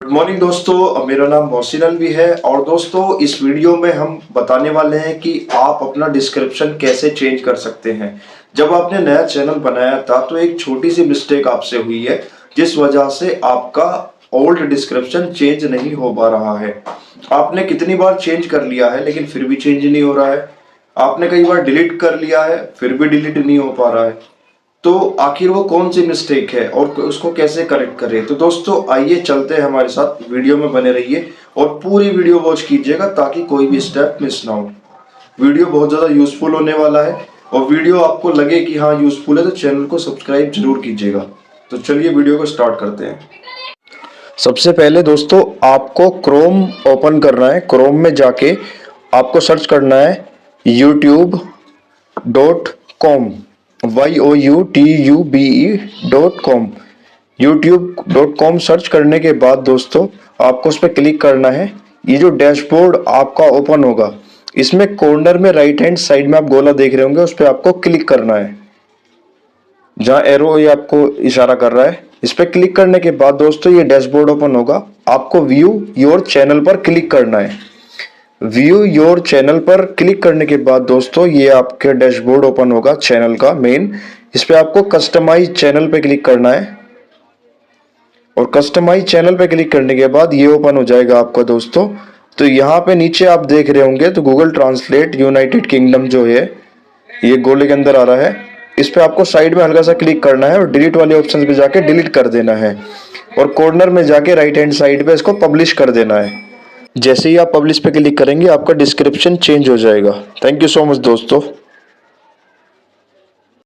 Good morning दोस्तों, मेरा नाम मोहसिन अलवी है। और दोस्तों, इस वीडियो में हम बताने वाले हैं कि आप अपना डिस्क्रिप्शन कैसे चेंज कर सकते हैं। जब आपने नया चैनल बनाया था तो एक छोटी सी मिस्टेक आपसे हुई है, जिस वजह से आपका ओल्ड डिस्क्रिप्शन चेंज नहीं हो पा रहा है। आपने कितनी बार चेंज कर लिया है लेकिन फिर भी चेंज नहीं हो रहा है। आपने कई बार डिलीट कर लिया है फिर भी डिलीट नहीं हो पा रहा है। तो आखिर वो कौन सी मिस्टेक है और उसको कैसे करेक्ट करें। तो दोस्तों, आइए चलते हैं, हमारे साथ वीडियो में बने रहिए और पूरी वीडियो वॉच कीजिएगा ताकि कोई भी स्टेप मिस ना हो। वीडियो बहुत ज़्यादा यूजफुल होने वाला है और वीडियो आपको लगे कि हाँ यूजफुल है तो चैनल को सब्सक्राइब जरूर कीजिएगा। तो चलिए वीडियो को स्टार्ट करते हैं। सबसे पहले दोस्तों, आपको क्रोम ओपन करना है। क्रोम में जाके आपको सर्च करना है youtube.com, youtube.com। youtube.com सर्च करने के बाद दोस्तों आपको उस पर क्लिक करना है। ये जो डैशबोर्ड आपका ओपन होगा, इसमें कॉर्नर में राइट हैंड साइड में आप गोला देख रहे होंगे, उस पर आपको क्लिक करना है। जहाँ एरो ये आपको इशारा कर रहा है, इस पर क्लिक करने के बाद दोस्तों ये डैशबोर्ड ओपन होगा। आपको व्यू योर चैनल पर क्लिक करना है। व्यू योर चैनल पर क्लिक करने के बाद दोस्तों ये आपके डैशबोर्ड ओपन होगा चैनल का मेन। इस पे आपको कस्टमाइज चैनल पे क्लिक करना है और कस्टमाइज चैनल पे क्लिक करने के बाद ये ओपन हो जाएगा आपका दोस्तों। तो यहाँ पे नीचे आप देख रहे होंगे तो गूगल ट्रांसलेट यूनाइटेड किंगडम जो है ये गोले के अंदर आ रहा है। इस पे आपको साइड में हल्का सा क्लिक करना है और डिलीट वाले ऑप्शन पे जाके डिलीट कर देना है और कॉर्नर में जाके राइट हैंड साइड पे इसको पब्लिश कर देना है। जैसे ही आप पब्लिश पे क्लिक करेंगे आपका डिस्क्रिप्शन चेंज हो जाएगा। थैंक यू सो मच दोस्तों।